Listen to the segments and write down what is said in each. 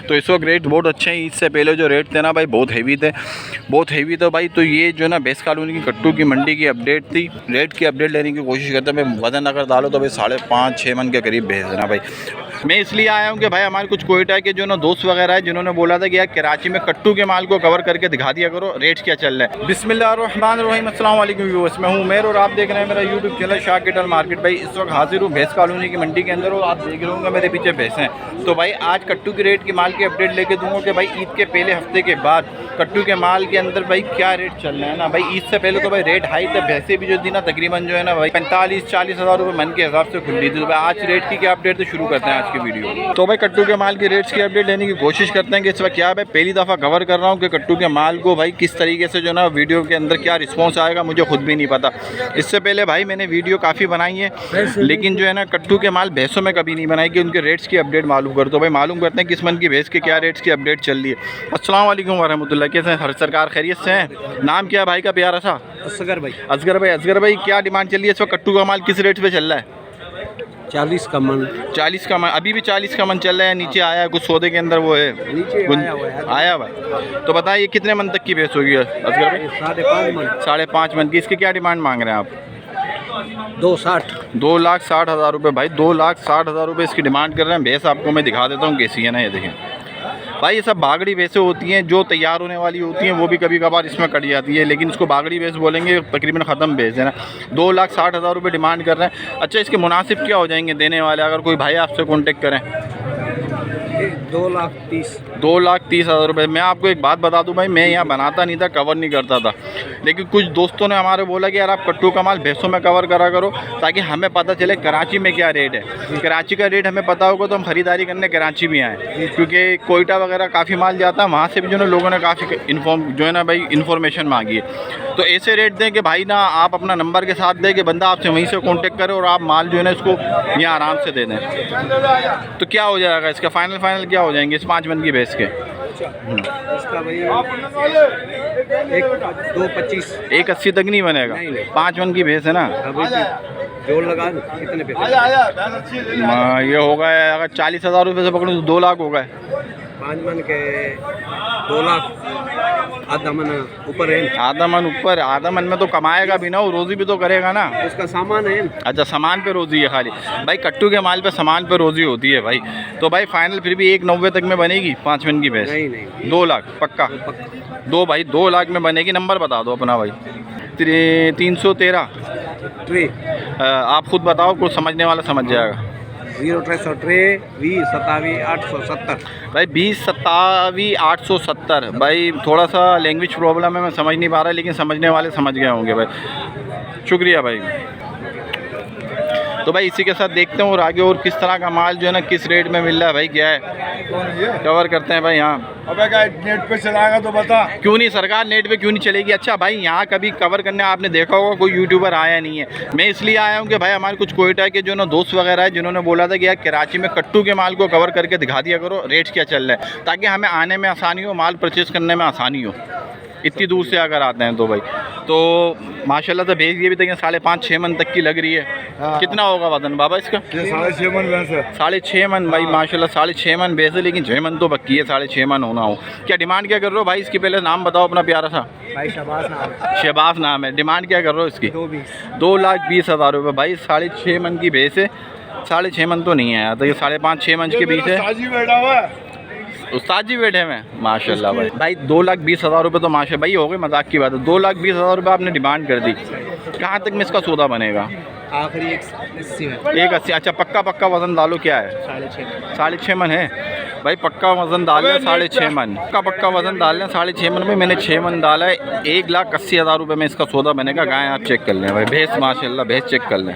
तो इस वक्त रेट बहुत अच्छे हैं। इससे पहले जो रेट थे ना भाई बहुत हैवी थे, बहुत हैवी तो भाई। तो ये जो ना भैंस कॉलोनी की कट्टू की मंडी की अपडेट थी। रेट की अपडेट लेने की कोशिश करते हैं भाई। वज़न अगर डालो तो भाई 5.5-6 मन के करीब भैंस है ना भाई। मैं इसलिए आया हूँ कि भाई हमारे कुछ कोयटा के जो ना दोस्त वगैरह है जिन्होंने बोला था कि यार कराची में कट्टू के माल को कवर करके दिखा दिया करो, रेट क्या चल रहा है। बिस्मिल्लाहिर्रहमानिर्रहीम, अस्सलाम वालेकुम व्यूअर्स, मैं हूँ उमैर और आप देख रहे हैं मेरा YouTube channel Shah cattle market. भाई इस वक्त हाजिर हूँ भैंस कॉलोनी की मंडी के अंदर और आप देख रहे होंगे मेरे पीछे भैंसें। तो भाई आज कट्टू की रेट की माल की अपडेट लेके दूँगा कि भाई ईद के पहले हफ्ते के बाद कट्टू के माल के अंदर भाई क्या रेट चल रहा है ना भाई। ईद से पहले तो भाई रेट हाई थे, भैंसे भी जो थी ना तकरीबन जो है ना भाई 45-40 हज़ार रुपये मन के हिसाब से खुल रही थी। तो भाई आज रेट की क्या अपडेट तो शुरू करते हैं आज की वीडियो। तो भाई कट्टू के माल की रेट्स की अपडेट लेने की कोशिश करते हैं कि इस वक्त क्या है। पहली दफ़ा कवर कर रहा हूँ कि कट्टू के माल को भाई किस तरीके से जो ना वीडियो के अंदर क्या रिस्पॉन्स आएगा मुझे खुद भी नहीं पता। इससे पहले भाई मैंने वीडियो काफ़ी बनाई है लेकिन जो है ना कट्टू के माल भैंसों में कभी नहीं बनाई कि उनके रेट्स की अपडेट मालूम कर। तो भाई मालूम करते हैं किस मन की भैंस के क्या रेट्स की अपडेट चल रही है। अस्सलाम वालेकुम वरहमतुल्लाह, कैसे हैं हर सरकार, खैरियत से हैं? नाम क्या है भाई का प्यारा सा? असगर भाई। असगर भाई क्या डिमांड चल रही है इस वक्त कट्टू का माल किस रेट पे चल रहा है? 40 का मन। 40 का मन अभी भी 40 का मन चल रहा है? नीचे आया है कुछ सौदे के अंदर वो है नीचे आया हुआ है। तो बताइए कितने मन तक की भैंस होगी असगर भाई? 5.5 मन। 5.5 मन की। इसके क्या डिमांड मांग रहे हैं आप? 260। 2,60,000 रुपये भाई, 2,60,000 रुपये इसकी डिमांड कर रहे हैं। भैंस आपको मैं दिखा देता हूँ कैसी है ना, ये देखें भाई। ये सब बागड़ी भैंसें होती हैं जो तैयार होने वाली होती हैं, वो भी कभी कभार इसमें कट जाती है लेकिन इसको बागड़ी भैंस बोलेंगे, तकरीबन ख़त्म भैंस है ना। 2,60,000 रुपये डिमांड कर रहे हैं। अच्छा इसके मुनासिब क्या हो जाएंगे देने वाले अगर कोई भाई आपसे कॉन्टेक्ट करें? 2,30,000। 2,30,000 रुपये। मैं आपको एक बात बता दूं भाई, मैं यहाँ बनाता नहीं था, कवर नहीं करता था, लेकिन कुछ दोस्तों ने हमारे बोला कि यार आप कट्टू का माल भैंसों में कवर करा करो ताकि हमें पता चले कराची में क्या रेट है। कराची का रेट हमें पता होगा तो हम ख़रीदारी करने कराची भी आएँ, क्योंकि कोयटा वगैरह काफ़ी माल जाता है, वहाँ से भी जो है लोगों ने काफ़ी जो है ना भाई इन्फॉर्मेशन मांगी है। तो ऐसे रेट दें कि भाई ना आप अपना नंबर के साथ दें कि बंदा आपसे वहीं से कॉन्टेक्ट करे और आप माल जो है ना इसको यहाँ आराम से दे दें। तो क्या हो जाएगा इसका फाइनल क्या हो जाएंगे इस 5 मन की भैंस के? इसका भाई 1,80 तक नहीं बनेगा? 5 मन की भैंस है ना। जोड़ लगा कितने पे? ये होगा अगर 40,000 रुपये से पकड़ूँ तो 2 लाख होगा। 5 मन के 2 लाख। आधा मन ऊपर है। आधा मन में तो कमाएगा भी ना, वो रोज़ी भी तो करेगा ना। उसका सामान है। अच्छा सामान पे रोज़ी है खाली भाई। कट्टू के माल पे सामान पे रोज़ी होती है भाई। तो भाई फाइनल फिर भी 1,90 तक में बनेगी 5 मन की भैंस? नहीं 2 लाख पक्का? 2 लाख में बनेगी। नंबर बता दो अपना भाई। 313 आप खुद बताओ, कुछ समझने वाला समझ जाएगा। 063 20 27 870 भाई 20 27 870 भाई। थोड़ा सा लैंग्वेज प्रॉब्लम है, मैं समझ नहीं पा रहा लेकिन समझने वाले समझ गए होंगे भाई। शुक्रिया भाई। तो भाई इसी के साथ देखते हैं और आगे और किस तरह का माल जो है ना किस रेट में मिल रहा है भाई, क्या है कवर करते हैं भाई। यहाँ अबे क्या नेट पे चलाएगा तो बता। क्यों नहीं सरकार, नेट पे क्यों नहीं चलेगी? अच्छा भाई यहाँ कभी कवर करने आपने देखा होगा कोई यूट्यूबर आया नहीं है। मैं इसलिए आया हूँ कि भाई हमारे कुछ कोयटा के जो ना दोस्त वगैरह है जिन्होंने बोला था कि यार कराची में कट्टू के माल को कवर करके दिखा दिया करो, रेट क्या चल रहा है, ताकि हमें आने में आसानी हो, माल परचेज़ करने में आसानी हो इतनी दूर से अगर आते हैं तो भाई। तो माशाल्लाह से भेज ये भी तक 5.5-6 मन तक की लग रही है। कितना होगा वजन बाबा इसका? 6.5 मन भैंस है। 6.5 मन भाई माशाल्लाह 6.5 मन भैंस है, लेकिन 6 मन तो पक्की है, 6.5 मन होना हो। क्या डिमांड क्या कर रहे हो भाई इसकी? पहले नाम बताओ अपना प्यारा सा। भाई शहबाज नाम है। शहबाज नाम है। डिमांड क्या कर रहे हो इसकी? 2,20,000 रुपये भाई। 6.5 मन की भैंस है। 6.5 मन तो नहीं है यार, तो ये 5.5-6 मन के बीच है। उस्ताद जी बैठे हैं माशाल्लाह भाई। 2,20,000 रुपये तो माशा भाई हो गए, मजाक की बात है। 2,20,000 रुपये आपने डिमांड कर दी, कहाँ तक में इसका सौदा बनेगा? आखिरी 180 में। 180। अच्छा पक्का वज़न डालो, क्या है? 6.5 मन है भाई। पक्का वज़न डाल लें 6.5 मन। पक्का वज़न डाल लें 6.5 मन में। मैंने 6 मन डाला है। 1,80,000 रुपये में इसका सौदा बनेगा। गाय आप चेक कर लें भाई, भैंस माशाल्लाह भैंस चेक कर लें।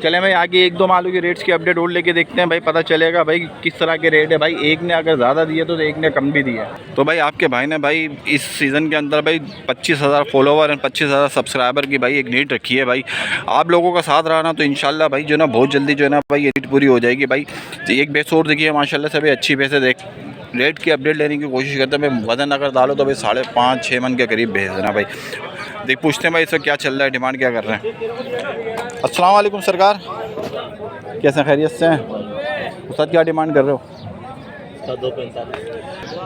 चलें भाई आगे 1-2 मालों की रेट्स की अपडेट और लेके देखते हैं भाई, पता चलेगा भाई किस तरह के रेट है भाई। एक ने अगर ज़्यादा दिए तो एक ने कम भी दिया। तो भाई आपके भाई ने भाई इस सीज़न के अंदर भाई 25,000 फॉलोवर और 25,000 सब्सक्राइबर की भाई एक नीड रखी है भाई। आप लोगों का साथ रहा ना तो इंशाल्लाह भाई जो ना बहुत जल्दी जो है ना भाई ये नीड पूरी हो जाएगी भाई। एक भैंस और देखिए माशाल्लाह से भाई अच्छी भैंस देख। रेट की अपडेट लेने की कोशिश करते हैं भाई। वज़न अगर डालो तो भाई 5.5-6 मन के करीब भैंस है ना भाई। देख पूछते हैं भाई इसका क्या चल रहा है, डिमांड क्या कर रहे हैं। अस्सलाम वालेकुम सरकार, कैसे खैरियत से हैं? उस्ताद क्या डिमांड कर रहे हो?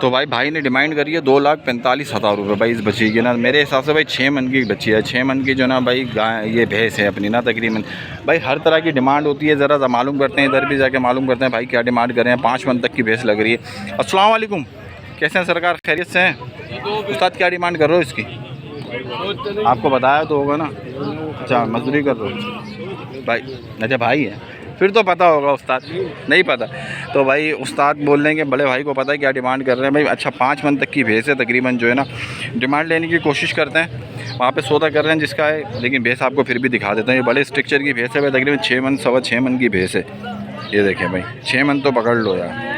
तो भाई ने डिमांड करी है 2,45,000 रुपये भाई इस बच्ची की ना। मेरे हिसाब से भाई 6 मन की बच्ची है, 6 मन की जो ना भाई गाय ये भैंस है अपनी ना तकरीबन। भाई हर तरह की डिमांड होती है, ज़रा मालूम करते हैं, इधर भी जाके मालूम करते हैं भाई क्या डिमांड कर रहे हैं। 5 मन तक की भैंस लग रही है। अस्सलाम वालेकुम, कैसे हैं सरकार, खैरियत से हैं? उस्ताद क्या डिमांड कर रहे हो इसकी? आपको बताया तो होगा ना। अच्छा मजदूरी कर रहे हो भाई? अच्छा भाई है, फिर तो पता होगा। उस्ताद नहीं पता तो भाई उस्ताद बोल रहे हैं कि बड़े भाई को पता है क्या डिमांड कर रहे हैं भाई। अच्छा 5 मन तक की भैंस है तकरीबन जो है ना। डिमांड लेने की कोशिश करते हैं, वहाँ पे सौदा कर रहे हैं जिसका है, लेकिन भैंस आपको फिर भी दिखा देते हैं। ये बड़े स्ट्रक्चर की भैंस है भाई, तकरीबन 6 मन 6.25 मन की भैंस है। ये देखें भाई, 6 मन तो पकड़ लो यार।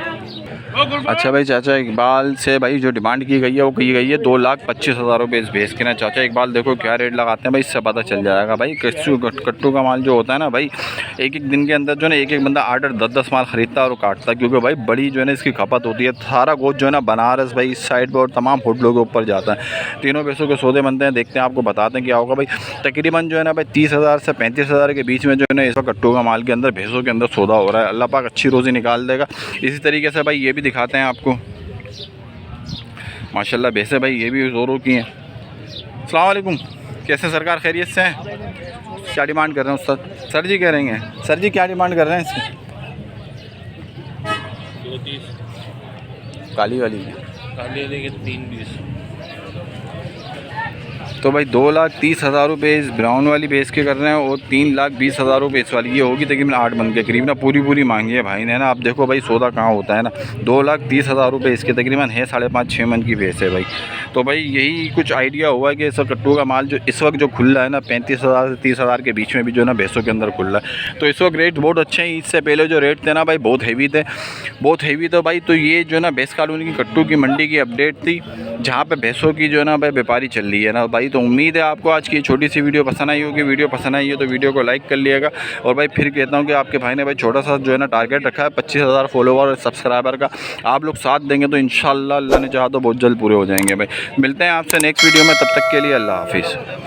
अच्छा भाई चाचा इकबाल से भाई जो डिमांड की गई है वो की गई है 2,25,000 रुपये इस भैंस के ना। चाचा इकबाल देखो क्या रेट लगाते हैं भाई, इससे पता चल जाएगा भाई। कट्टू का माल जो होता है ना भाई, एक दिन के अंदर जो है ना एक बंदा 8-8 10-10 माल ख़रीदता है और काटता है, क्योंकि भाई बड़ी जो है ना इसकी खपत होती है। सारा गोश्त जो है ना बनारस भाई इस साइड पर और तमाम होटलों के ऊपर जाता है। तीनों भैंसों के सौदे बनते हैं, देखते हैं आपको बताते हैं क्या होगा भाई। तकरीबन जो है ना भाई 30,000 से 35,000 के बीच में जो है ना इस वक्त कट्टू का माल के अंदर भैंसों के अंदर सौदा हो रहा है। अल्लाह पाक अच्छी रोज़ी निकाल देगा। इसी तरीके से भाई ये भी दिखाते हैं आपको, माशाल्लाह भैंसे भाई ये भी ज़ोरों की हैं। अस्सलाम वालेकुम, कैसे सरकार, खैरियत से हैं? क्या डिमांड कर रहे हैं उस्ताद? सर जी कह रहे हैं, सर जी क्या डिमांड कर रहे हैं इसकी? 230 काली वाली की काले के 320। तो भाई 2,30,000 रुपये इस ब्राउन वाली भैंस के कर रहे हैं और 3,20,000 रुपये इस वाली। ये होगी तकरीबन 8 मन के करीब ना। पूरी मांगी है भाई ने ना। आप देखो भाई सौदा कहाँ होता है ना। 2,30,000 रुपये इसके तकरीबन है, 5.5-6 मन की भैंस है भाई। तो भाई यही कुछ आइडिया हुआ है कि इस कट्टू का माल जो इस वक्त जो खुल रहा है ना 35,000 से 30,000 के बीच में भी जो है ना भैंसों के अंदर खुल रहा है। तो इस वक्त रेट बहुत अच्छे हैं। इससे पहले जो रेट थे ना भाई बहुत हेवी थे भाई। तो ये जो है ना भैंस कॉलोनी की कट्टू की मंडी की अपडेट थी, जहाँ पे भैंसों की जो है ना भाई व्यापारी चल रही है ना भाई। तो उम्मीद है आपको आज की छोटी सी वीडियो पसंद आई होगी। वीडियो पसंद आई है तो वीडियो को लाइक कर लिएगा। और भाई फिर कहता हूँ कि आपके भाई ने भाई छोटा सा जो है ना टारगेट रखा है 25,000 फॉलोवर और सब्सक्राइबर का। आप लोग साथ देंगे तो इंशाल्लाह अल्लाह ने चाहा तो बहुत जल्द पूरे हो जाएंगे भाई। मिलते हैं आपसे नेक्स्ट वीडियो में, तब तक के लिए अल्लाह हाफिज़।